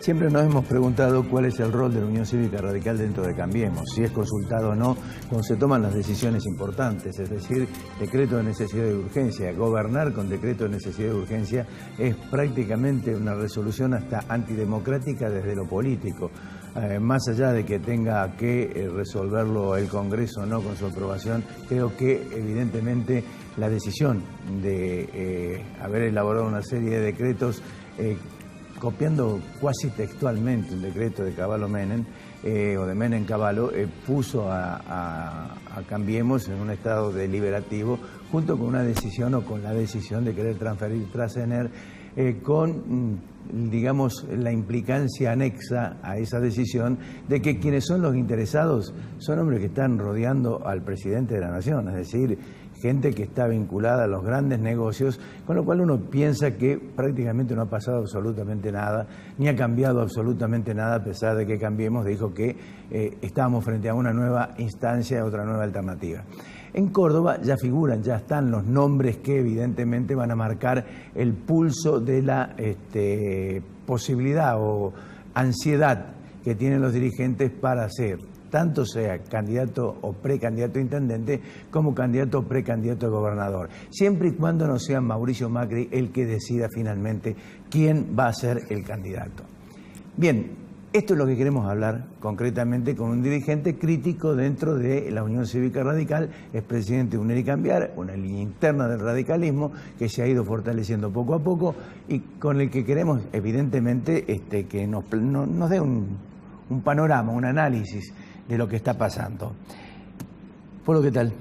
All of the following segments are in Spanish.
Siempre nos hemos preguntado cuál es el rol de la Unión Cívica Radical dentro de Cambiemos, si es consultado o no cuando se toman las decisiones importantes, es decir, decreto de necesidad de urgencia. Gobernar con decreto de necesidad de urgencia es prácticamente una resolución hasta antidemocrática desde lo político. Más allá de que tenga que resolverlo el Congreso o no con su aprobación, creo que evidentemente la decisión de haber elaborado una serie de decretos copiando cuasi textualmente el decreto de Cavallo-Menem, o de Menem-Cavallo, puso a Cambiemos en un estado deliberativo, junto con una decisión o con la decisión de querer transferir Trascener, con, digamos, la implicancia anexa a esa decisión de que quienes son los interesados son hombres que están rodeando al presidente de la Nación, es decir, gente que está vinculada a los grandes negocios, con lo cual uno piensa que prácticamente no ha pasado absolutamente nada, ni ha cambiado absolutamente nada, a pesar de que Cambiemos dijo que estábamos frente a una nueva instancia, otra nueva alternativa. En Córdoba ya figuran, ya están los nombres que evidentemente van a marcar el pulso de la posibilidad o ansiedad que tienen los dirigentes para ser, tanto sea candidato o precandidato a intendente como candidato o precandidato a gobernador, siempre y cuando no sea Mauricio Macri el que decida finalmente quién va a ser el candidato. Bien, esto es lo que queremos hablar concretamente con un dirigente crítico dentro de la Unión Cívica Radical, es presidente de Unir y Cambiar, una línea interna del radicalismo que se ha ido fortaleciendo poco a poco y con el que queremos evidentemente que nos dé un panorama, un análisis de lo que está pasando. Polo, ¿qué tal?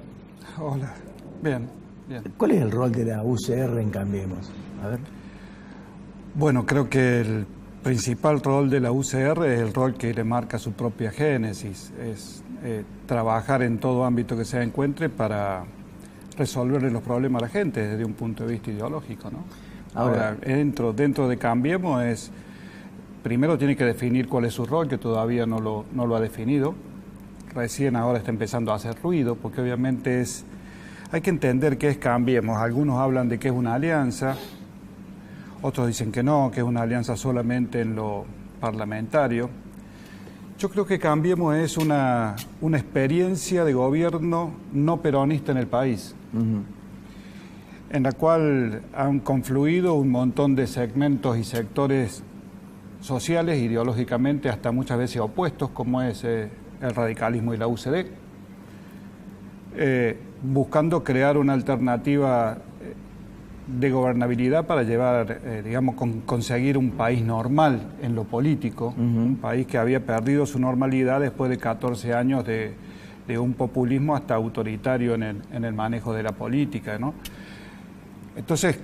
Hola, bien, bien. ¿Cuál es el rol de la UCR en Cambiemos? A ver. Bueno, creo que el principal rol de la UCR es el rol que le marca su propia génesis, es trabajar en todo ámbito que se encuentre para resolverle los problemas a la gente desde un punto de vista ideológico, ¿no? Ahora dentro de Cambiemos primero tiene que definir cuál es su rol, que todavía no lo ha definido. Recién ahora está empezando a hacer ruido, porque obviamente hay que entender qué es Cambiemos. Algunos hablan de que es una alianza, otros dicen que no, que es una alianza solamente en lo parlamentario. Yo creo que Cambiemos es una experiencia de gobierno no peronista en el país, en la cual han confluido un montón de segmentos y sectores sociales, ideológicamente hasta muchas veces opuestos, como es el radicalismo y la UCD, buscando crear una alternativa de gobernabilidad para llevar, conseguir un país normal en lo político, un país que había perdido su normalidad después de 14 años de un populismo hasta autoritario en el manejo de la política, ¿no? Entonces,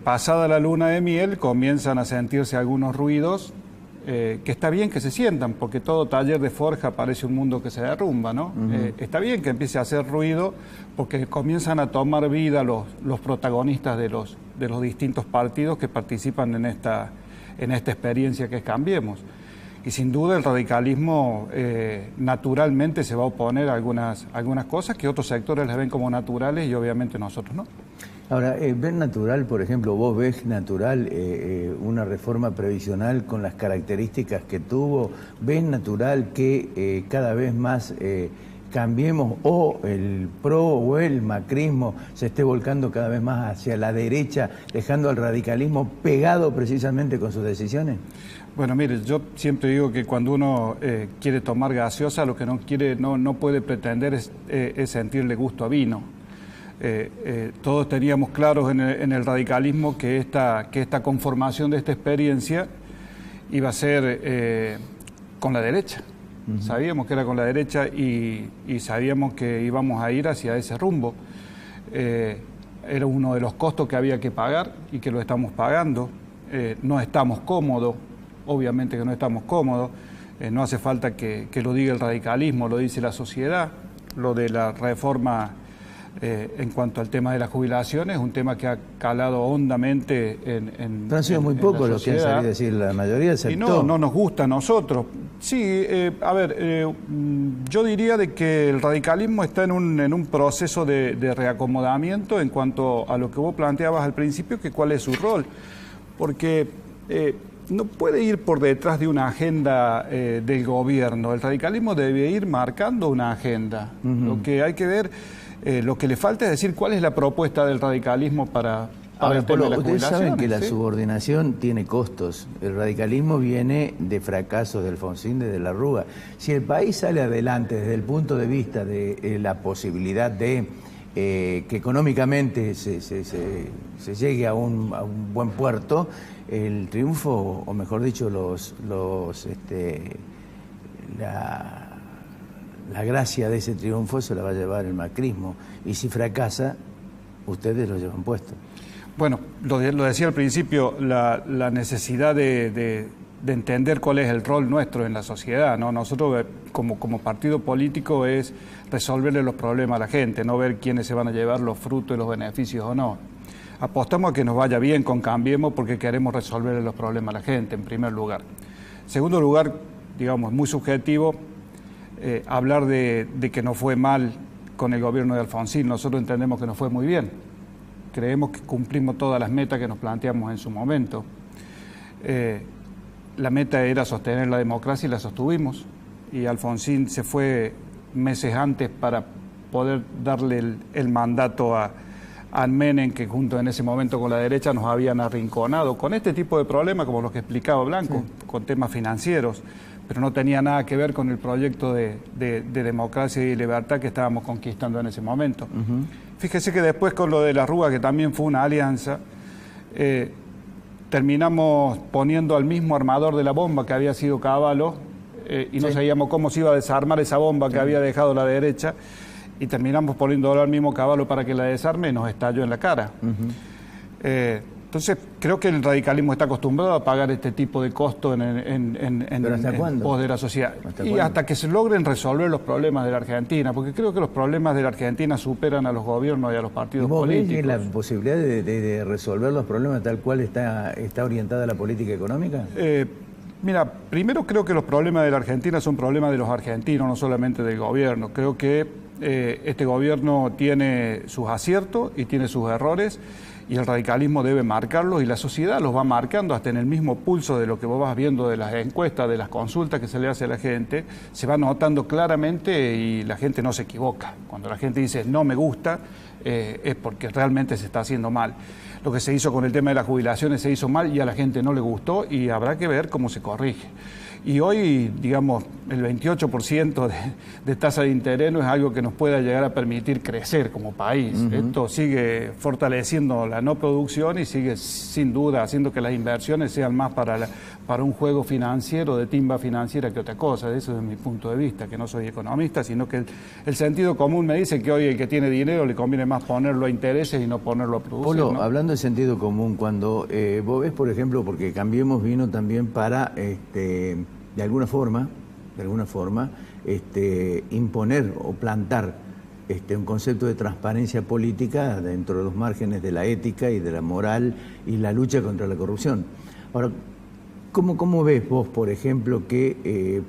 pasada la luna de miel, comienzan a sentirse algunos ruidos, que está bien que se sientan, porque todo taller de forja parece un mundo que se derrumba, ¿no? Está bien que empiece a hacer ruido, porque comienzan a tomar vida los protagonistas de los distintos partidos que participan en esta experiencia que es Cambiemos. Y sin duda el radicalismo naturalmente se va a oponer a algunas cosas que otros sectores las ven como naturales y obviamente nosotros no. Ahora, ¿ven natural, por ejemplo, vos ves natural una reforma previsional con las características que tuvo? ¿Ves natural que cada vez más Cambiemos o el PRO o el macrismo se esté volcando cada vez más hacia la derecha, dejando al radicalismo pegado precisamente con sus decisiones? Bueno, mire, yo siempre digo que cuando uno quiere tomar gaseosa, lo que no puede pretender es sentirle gusto a vino. Todos teníamos claros en el radicalismo que esta conformación de esta experiencia iba a ser con la derecha. Sabíamos que era con la derecha y sabíamos que íbamos a ir hacia ese rumbo. Era uno de los costos que había que pagar y que lo estamos pagando. No estamos cómodos, obviamente que no estamos cómodos. No hace falta que lo diga el radicalismo, lo dice la sociedad. Lo de la reforma en cuanto al tema de las jubilaciones, es un tema que ha calado hondamente en han sido muy pocos los que han salido a decir, la mayoría del sector. Y no nos gusta a nosotros. Sí, yo diría de que el radicalismo está en un proceso de reacomodamiento en cuanto a lo que vos planteabas al principio, que cuál es su rol. Porque no puede ir por detrás de una agenda del gobierno. El radicalismo debe ir marcando una agenda. Lo que hay que ver, lo que le falta es decir cuál es la propuesta del radicalismo para Ahora, el tema de las ustedes saben que la ¿sí? subordinación tiene costos. El radicalismo viene de fracasos de Alfonsín, de la Rúa. Si el país sale adelante desde el punto de vista de la posibilidad de que económicamente se llegue a un buen puerto, el triunfo, o mejor dicho, la gracia de ese triunfo se la va a llevar el macrismo. Y si fracasa, ustedes lo llevan puesto. Bueno, lo decía al principio, la necesidad de entender cuál es el rol nuestro en la sociedad, ¿no? Nosotros como partido político es resolverle los problemas a la gente, no ver quiénes se van a llevar los frutos y los beneficios o no. Apostamos a que nos vaya bien con Cambiemos porque queremos resolverle los problemas a la gente, en primer lugar. En segundo lugar, digamos, muy subjetivo, hablar de que no fue mal con el gobierno de Alfonsín. Nosotros entendemos que nos fue muy bien. Creemos que cumplimos todas las metas que nos planteamos en su momento. La meta era sostener la democracia y la sostuvimos. Y Alfonsín se fue meses antes para poder darle el mandato a Menem, que junto en ese momento con la derecha nos habían arrinconado con este tipo de problemas como los que explicaba Blanco, sí, con temas financieros, pero no tenía nada que ver con el proyecto de democracia y libertad que estábamos conquistando en ese momento. Fíjese que después con lo de la Rúa, que también fue una alianza, terminamos poniendo al mismo armador de la bomba que había sido Cavallo, y no sabíamos cómo se iba a desarmar esa bomba que había dejado la derecha, y terminamos poniéndolo al mismo Cavallo para que la desarme y nos estalló en la cara. Entonces, creo que el radicalismo está acostumbrado a pagar este tipo de costos en pos de la sociedad. Hasta que se logren resolver los problemas de la Argentina, porque creo que los problemas de la Argentina superan a los gobiernos y a los partidos políticos. ¿Vos ves la posibilidad de resolver los problemas tal cual está orientada la política económica? Mira, primero creo que los problemas de la Argentina son problemas de los argentinos, no solamente del gobierno. Creo que este gobierno tiene sus aciertos y tiene sus errores, y el radicalismo debe marcarlos, y la sociedad los va marcando hasta en el mismo pulso de lo que vos vas viendo de las encuestas, de las consultas que se le hace a la gente, se va notando claramente y la gente no se equivoca. Cuando la gente dice no me gusta, es porque realmente se está haciendo mal. Lo que se hizo con el tema de las jubilaciones se hizo mal y a la gente no le gustó, y habrá que ver cómo se corrige. Y hoy, digamos, el 28% de tasa de interés no es algo que nos pueda llegar a permitir crecer como país. Esto sigue fortaleciendo la no producción y sigue, sin duda, haciendo que las inversiones sean más para un juego financiero, de timba financiera, que otra cosa. Eso es mi punto de vista, que no soy economista, sino que el sentido común me dice que hoy el que tiene dinero le conviene más ponerlo a intereses y no ponerlo a producir. Polo, ¿no? Hablando de sentido común, cuando vos ves, por ejemplo, porque Cambiemos vino también para... de alguna forma, imponer o plantar un concepto de transparencia política dentro de los márgenes de la ética y de la moral y la lucha contra la corrupción. Ahora, ¿cómo ves vos, por ejemplo, que,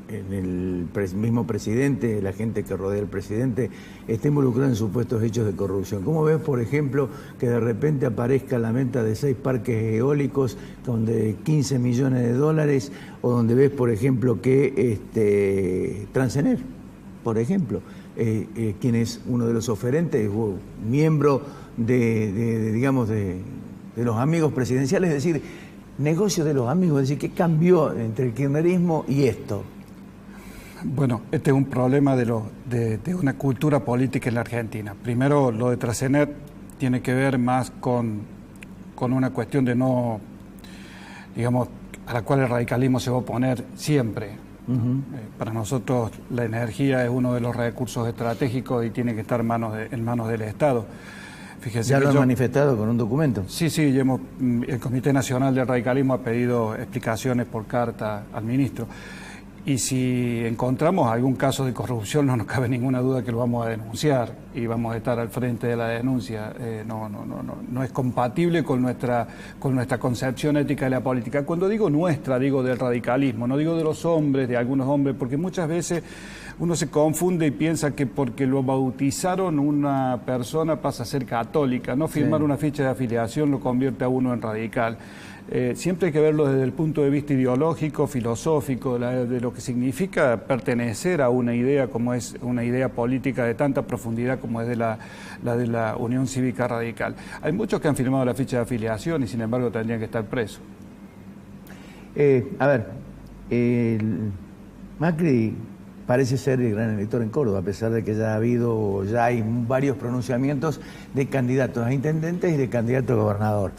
en el mismo presidente, la gente que rodea al presidente, está involucrada en supuestos hechos de corrupción? ¿Cómo ves, por ejemplo, que de repente aparezca la venta de 6 parques eólicos donde 15 millones de dólares, o donde ves, por ejemplo, que Transener, por ejemplo, quien es uno de los oferentes, miembro de los amigos presidenciales, es decir, negocio de los amigos, es decir, ¿qué cambió entre el kirchnerismo y esto? Bueno, este es un problema de una cultura política en la Argentina. Primero, lo de Transener tiene que ver más con una cuestión de no, digamos, a la cual el radicalismo se va a oponer siempre. Para nosotros la energía es uno de los recursos estratégicos y tiene que estar en manos del Estado. Fíjese, ¿Ya lo han manifestado con un documento? Sí, el Comité Nacional del Radicalismo ha pedido explicaciones por carta al ministro. Y si encontramos algún caso de corrupción, no nos cabe ninguna duda que lo vamos a denunciar y vamos a estar al frente de la denuncia. No es compatible con nuestra concepción ética de la política. Cuando digo nuestra, digo del radicalismo, no digo de los hombres, de algunos hombres, porque muchas veces uno se confunde y piensa que porque lo bautizaron una persona pasa a ser católica. No firmar una ficha de afiliación lo convierte a uno en radical. siempre hay que verlo desde el punto de vista ideológico, filosófico, de lo que significa pertenecer a una idea como es una idea política de tanta profundidad como es la de la Unión Cívica Radical. Hay muchos que han firmado la ficha de afiliación y sin embargo tendrían que estar presos. Macri parece ser el gran elector en Córdoba, a pesar de que ya hay varios pronunciamientos de candidatos a intendentes y de candidatos a gobernador.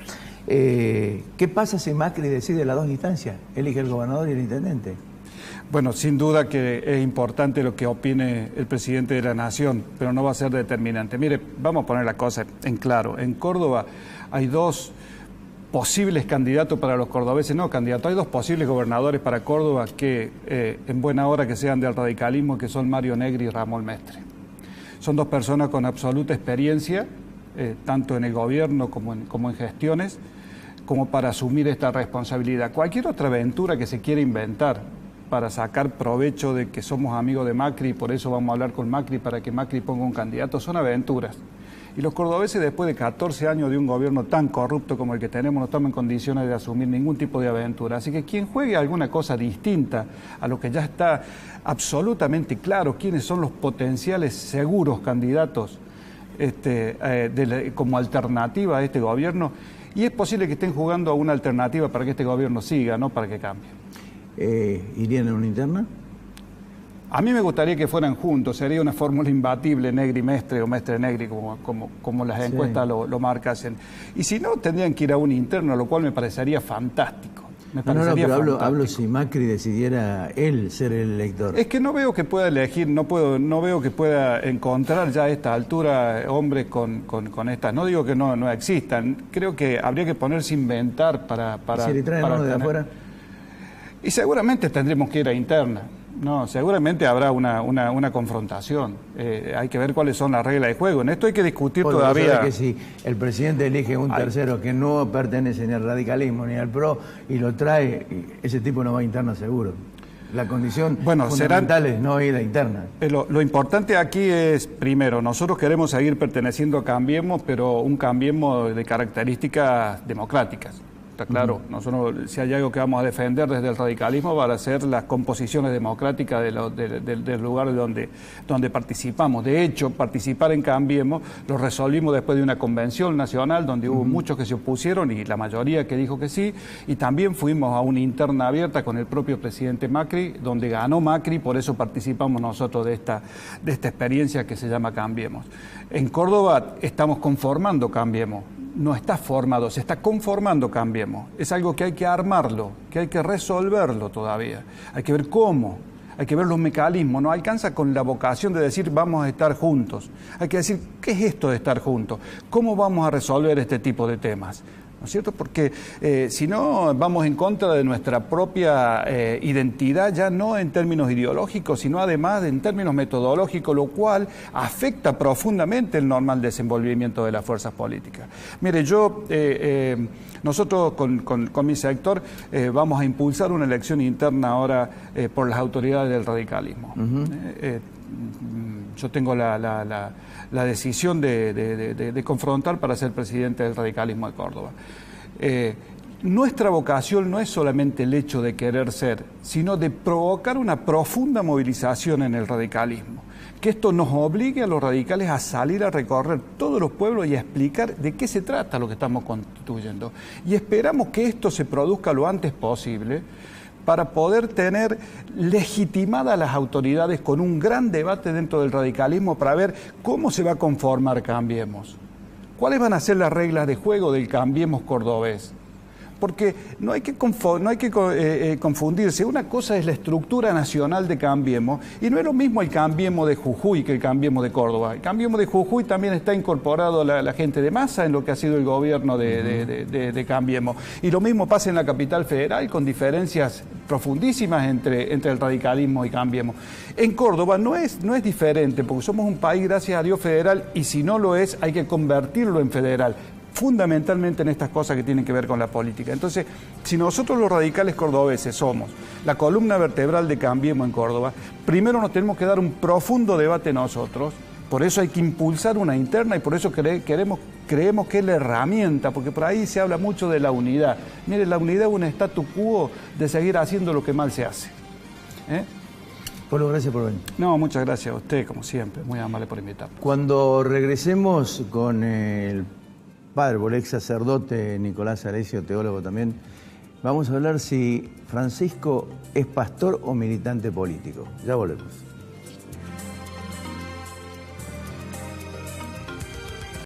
¿Qué pasa si Macri decide las dos instancias? Elige el gobernador y el intendente. Bueno, sin duda que es importante lo que opine el presidente de la Nación, pero no va a ser determinante. Mire, vamos a poner la cosa en claro. En Córdoba hay dos posibles candidatos para los cordobeses, no candidatos, hay dos posibles gobernadores para Córdoba que en buena hora que sean del radicalismo, que son Mario Negri y Ramón Mestre. Son dos personas con absoluta experiencia, tanto en el gobierno como en gestiones, como para asumir esta responsabilidad. Cualquier otra aventura que se quiera inventar para sacar provecho de que somos amigos de Macri y por eso vamos a hablar con Macri para que Macri ponga un candidato, son aventuras. Y los cordobeses, después de 14 años de un gobierno tan corrupto como el que tenemos, no estamos en condiciones de asumir ningún tipo de aventura. Así que quien juegue alguna cosa distinta a lo que ya está absolutamente claro, quiénes son los potenciales seguros candidatos como alternativa a este gobierno, y es posible que estén jugando a una alternativa para que este gobierno siga, no para que cambie. ¿Irían en una interna? A mí me gustaría que fueran juntos, sería una fórmula imbatible, Negri-Mestre o Mestre-Negri, como las encuestas lo marcan. Y si no, tendrían que ir a un interno, lo cual me parecería fantástico. Pero hablo si Macri decidiera él ser el elector. Es que no veo que pueda elegir, no veo que pueda encontrar ya a esta altura hombres con estas. No digo que no existan, creo que habría que ponerse a inventar para ¿Se le traen uno de afuera? Y seguramente tendremos que ir a interna. No, seguramente habrá una confrontación. Hay que ver cuáles son las reglas de juego. En esto hay que discutir todavía. Que si el presidente elige un tercero que no pertenece ni al radicalismo ni al PRO y lo trae, ese tipo no va a interna seguro. La condición fundamental es no ir a interna. Lo importante aquí es, primero, nosotros queremos seguir perteneciendo a Cambiemos, pero un Cambiemos de características democráticas. Claro, nosotros, si hay algo que vamos a defender desde el radicalismo, van a ser las composiciones democráticas del lugar donde participamos. De hecho, participar en Cambiemos lo resolvimos después de una convención nacional donde hubo muchos que se opusieron y la mayoría que dijo que sí, y también fuimos a una interna abierta con el propio presidente Macri, donde ganó Macri, por eso participamos nosotros de esta experiencia que se llama Cambiemos. En Córdoba estamos conformando Cambiemos. No está formado, se está conformando Cambiemos. Es algo que hay que armarlo, que hay que resolverlo todavía. Hay que ver cómo, hay que ver los mecanismos. No alcanza con la vocación de decir vamos a estar juntos. Hay que decir qué es esto de estar juntos, cómo vamos a resolver este tipo de temas. ¿No es cierto? Porque si no, vamos en contra de nuestra propia identidad, ya no en términos ideológicos, sino además en términos metodológicos, lo cual afecta profundamente el normal desenvolvimiento de las fuerzas políticas. Mire, nosotros con mi sector vamos a impulsar una elección interna ahora por las autoridades del radicalismo. Yo tengo la decisión de confrontar para ser presidente del radicalismo de Córdoba. Nuestra vocación no es solamente el hecho de querer ser, sino de provocar una profunda movilización en el radicalismo. Que esto nos obligue a los radicales a salir a recorrer todos los pueblos y a explicar de qué se trata lo que estamos constituyendo. Y esperamos que esto se produzca lo antes posible, para poder tener legitimadas las autoridades con un gran debate dentro del radicalismo para ver cómo se va a conformar Cambiemos. ¿Cuáles van a ser las reglas de juego del Cambiemos cordobés? Porque no hay que confundirse. Una cosa es la estructura nacional de Cambiemos y no es lo mismo el Cambiemos de Jujuy que el Cambiemos de Córdoba. El Cambiemos de Jujuy también está incorporado la gente de masa en lo que ha sido el gobierno de Cambiemos. Y lo mismo pasa en la capital federal con diferencias profundísimas entre el radicalismo y Cambiemos. En Córdoba no es diferente porque somos un país, gracias a Dios, federal y si no lo es hay que convertirlo en federal. Fundamentalmente en estas cosas que tienen que ver con la política. Entonces, si nosotros los radicales cordobeses somos la columna vertebral de Cambiemos en Córdoba, primero nos tenemos que dar un profundo debate nosotros, por eso hay que impulsar una interna y por eso queremos creemos que es la herramienta, porque por ahí se habla mucho de la unidad. Mire, la unidad es un statu quo de seguir haciendo lo que mal se hace. Polo, gracias por venir. No, muchas gracias a usted, como siempre. Muy amable por invitarme. Cuando regresemos con el padre, o el ex sacerdote Nicolás Arecio, teólogo también, vamos a hablar si Francisco es pastor o militante político. Ya volvemos.